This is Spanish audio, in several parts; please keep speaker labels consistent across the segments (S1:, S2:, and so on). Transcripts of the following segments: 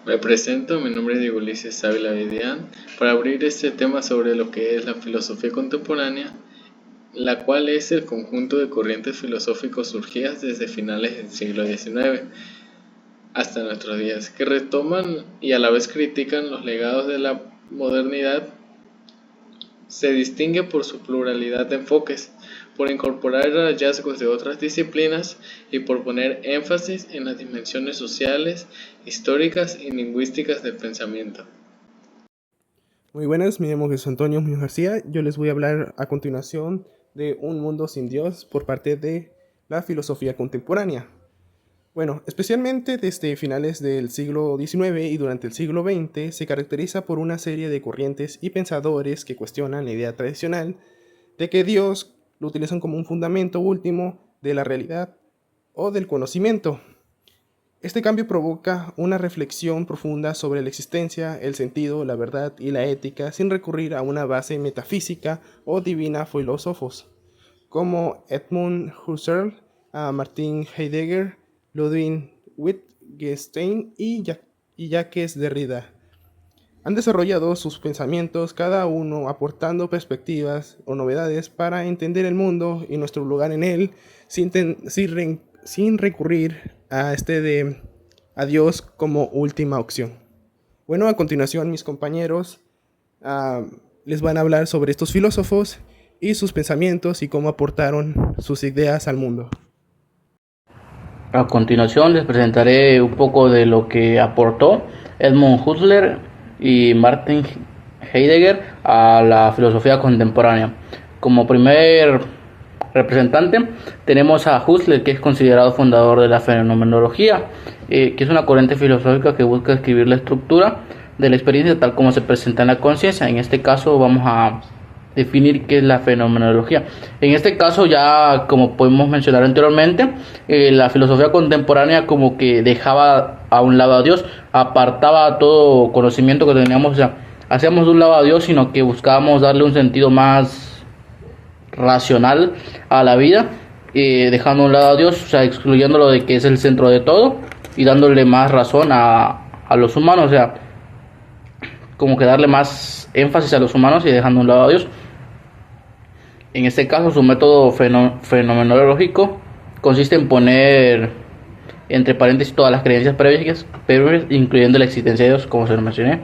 S1: Me presento, mi nombre es Diego Ulises Ávila Vidian, para abrir este tema sobre lo que es la filosofía contemporánea, la cual es el conjunto de corrientes filosóficos surgidas desde finales del siglo XIX hasta nuestros días, que retoman y a la vez critican los legados de la modernidad. Se distingue por su pluralidad de enfoques, por incorporar hallazgos de otras disciplinas y por poner énfasis en las dimensiones sociales, históricas y lingüísticas del pensamiento.
S2: Muy buenas, me llamo Jesús Antonio Muñoz García. Yo les voy a hablar a continuación de Un mundo sin Dios por parte de la filosofía contemporánea. Bueno, especialmente desde finales del siglo XIX y durante el siglo XX se caracteriza por una serie de corrientes y pensadores que cuestionan la idea tradicional de que Dios lo utilizan como un fundamento último de la realidad o del conocimiento. Este cambio provoca una reflexión profunda sobre la existencia, el sentido, la verdad y la ética sin recurrir a una base metafísica o divina filósofos como Edmund Husserl, Martin Heidegger, Ludwig Wittgenstein y Jacques Derrida. Han desarrollado sus pensamientos, cada uno aportando perspectivas o novedades para entender el mundo y nuestro lugar en él, sin recurrir a Dios como última opción. Bueno, a continuación mis compañeros les van a hablar sobre estos filósofos y sus pensamientos y cómo aportaron sus ideas al mundo.
S3: A continuación les presentaré un poco de lo que aportó Edmund Husserl y Martin Heidegger a la filosofía contemporánea. Como primer representante tenemos a Husserl, que es considerado fundador de la fenomenología, que es una corriente filosófica que busca describir la estructura de la experiencia tal como se presenta en la conciencia. En este caso vamos a definir qué es la fenomenología. En este caso, ya como podemos mencionar anteriormente, la filosofía contemporánea como que dejaba a un lado a Dios, apartaba todo conocimiento que teníamos, o sea, hacíamos de un lado a Dios, sino que buscábamos darle un sentido más racional a la vida, dejando a un lado a Dios, o sea, excluyéndolo de que es el centro de todo y dándole más razón a los humanos, o sea, como que darle más énfasis a los humanos y dejando a un lado a Dios. En este caso, su método fenomenológico consiste en poner entre paréntesis todas las creencias previas, incluyendo la existencia de Dios, como se lo mencioné,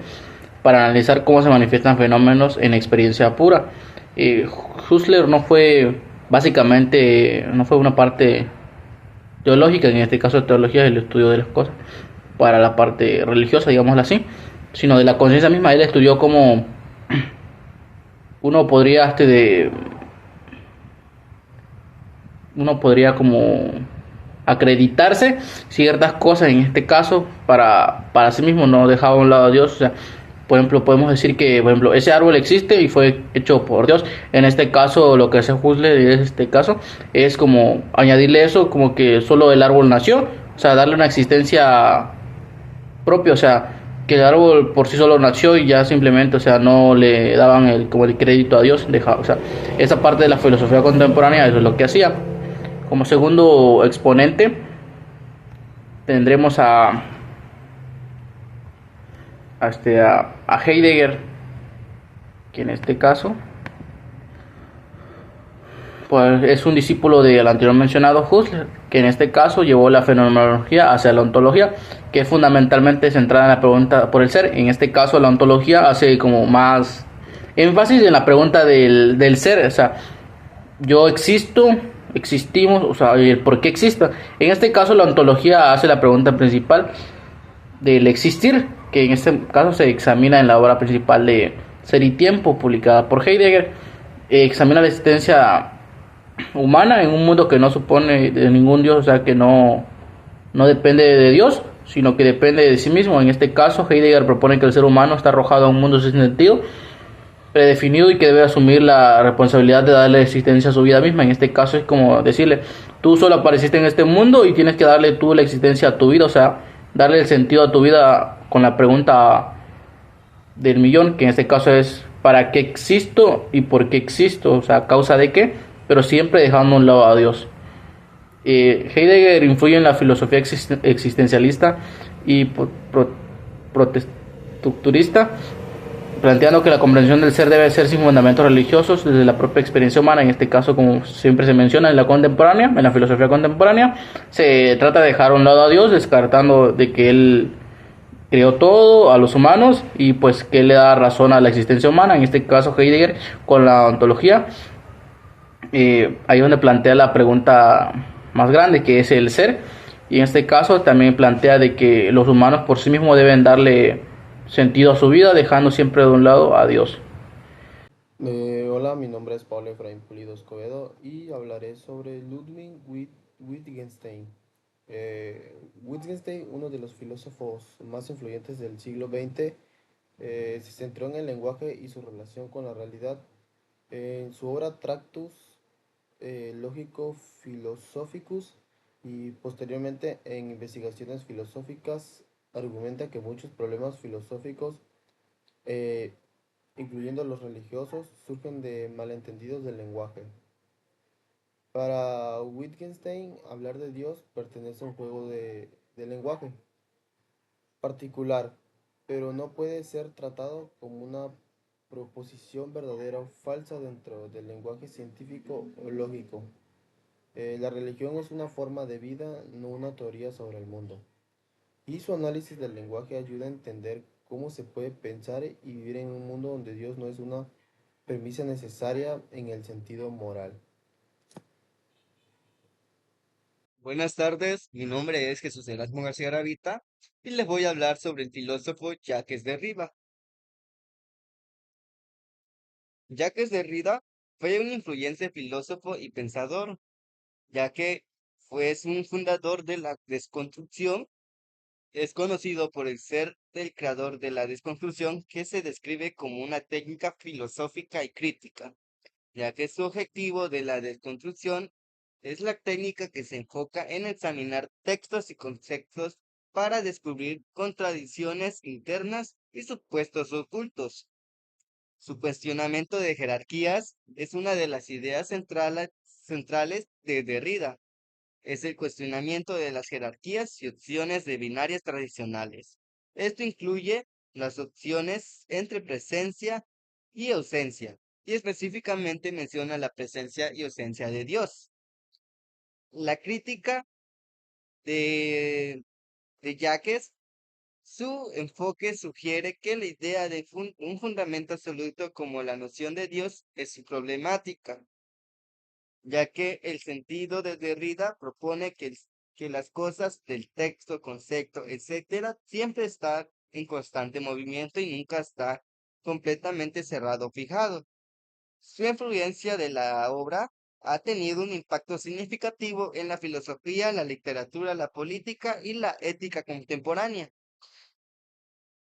S3: para analizar cómo se manifiestan fenómenos en experiencia pura. Husserl no fue una parte teológica, en este caso teología es el estudio de las cosas, para la parte religiosa, digámoslo así, sino de la conciencia misma. Él estudió cómo uno podría como acreditarse ciertas cosas, en este caso para sí mismo, no dejaba a un lado a Dios. O sea, por ejemplo, podemos decir que ese árbol existe y fue hecho por Dios. En este caso, lo que hace Husserl en este caso es como añadirle eso, como que solo el árbol nació, o sea, darle una existencia propia, o sea, que el árbol por sí solo nació y ya simplemente, o sea, no le daban el crédito a Dios, o sea, esa parte de la filosofía contemporánea, eso es lo que hacía. Como segundo exponente tendremos a Heidegger, que en este caso pues es un discípulo del anterior mencionado Husserl, que en este caso llevó la fenomenología hacia la ontología, que es fundamentalmente centrada en la pregunta por el ser. En este caso la ontología hace como más énfasis en la pregunta del ser, o sea, yo existo, existimos, o sea, el por qué existo. En este caso la ontología hace la pregunta principal del existir, que en este caso se examina en la obra principal de Ser y Tiempo, publicada por Heidegger. Examina la existencia humana en un mundo que no supone de ningún Dios, o sea, que no depende de Dios, sino que depende de sí mismo. En este caso Heidegger propone que el ser humano está arrojado a un mundo sin sentido, predefinido, y que debe asumir la responsabilidad de darle existencia a su vida misma. En este caso es como decirle, tú solo apareciste en este mundo y tienes que darle tú la existencia a tu vida, o sea, darle el sentido a tu vida con la pregunta del millón, que en este caso es ¿para qué existo y por qué existo? O sea, ¿a causa de qué? Pero siempre dejando a un lado a Dios. Heidegger influye en la filosofía existencialista y protestructurista, planteando que la comprensión del ser debe ser sin fundamentos religiosos desde la propia experiencia humana. En este caso, como siempre se menciona en la contemporánea, en la filosofía contemporánea, se trata de dejar a un lado a Dios, descartando de que Él creó todo, a los humanos, y pues que Él le da razón a la existencia humana. En este caso Heidegger con la ontología, ahí donde plantea la pregunta más grande, que es el ser, y en este caso también plantea de que los humanos por sí mismos deben darle sentido a su vida, dejando siempre de un lado a Dios.
S4: Hola, mi nombre es Pablo Efraín Pulido Escobedo y hablaré sobre Wittgenstein. Wittgenstein, uno de los filósofos más influyentes del siglo XX, se centró en el lenguaje y su relación con la realidad. En su obra Tractus Logico Philosophicus y posteriormente en Investigaciones Filosóficas, argumenta que muchos problemas filosóficos, eh, incluyendo los religiosos, surgen de malentendidos del lenguaje. Para Wittgenstein, hablar de Dios pertenece a un juego de lenguaje particular, pero no puede ser tratado como una proposición verdadera o falsa dentro del lenguaje científico o lógico. La religión es una forma de vida, no una teoría sobre el mundo. Y su análisis del lenguaje ayuda a entender cómo se puede pensar y vivir en un mundo donde Dios no es una premisa necesaria en el sentido moral.
S5: Buenas tardes, mi nombre es Jesús Erasmo García Garavita y les voy a hablar sobre el filósofo Jacques Derrida. Jacques Derrida fue un influyente filósofo y pensador, ya que fue un fundador de la desconstrucción. Es conocido por el ser el creador de la desconstrucción, que se describe como una técnica filosófica y crítica, ya que su objetivo de la desconstrucción es la técnica que se enfoca en examinar textos y conceptos para descubrir contradicciones internas y supuestos ocultos. Su cuestionamiento de jerarquías es una de las ideas centrales de Derrida. Es el cuestionamiento de las jerarquías y opciones de binarias tradicionales. Esto incluye las opciones entre presencia y ausencia, y específicamente menciona la presencia y ausencia de Dios. La crítica de, de Jacques, su enfoque sugiere que la idea de un fundamento absoluto como la noción de Dios es problemática, ya que el sentido de Derrida propone que las cosas del texto, concepto, etcétera, siempre están en constante movimiento y nunca está completamente cerrado o fijado. Su influencia de la obra ha tenido un impacto significativo en la filosofía, la literatura, la política y la ética contemporánea.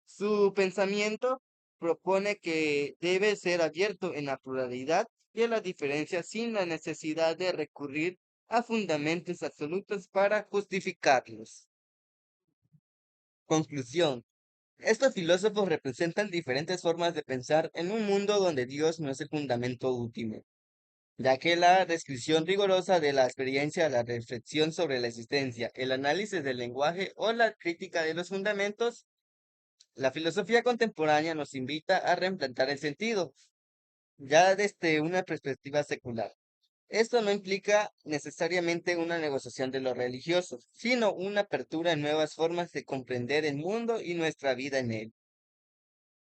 S5: Su pensamiento propone que debe ser abierto en la pluralidad y en la diferencia sin la necesidad de recurrir a fundamentos absolutos para justificarlos. Conclusión. Estos filósofos representan diferentes formas de pensar en un mundo donde Dios no es el fundamento último, ya que la descripción rigurosa de la experiencia, la reflexión sobre la existencia, el análisis del lenguaje o la crítica de los fundamentos, la filosofía contemporánea nos invita a reimplantar el sentido, ya desde una perspectiva secular. Esto no implica necesariamente una negociación de lo religioso, sino una apertura en nuevas formas de comprender el mundo y nuestra vida en él.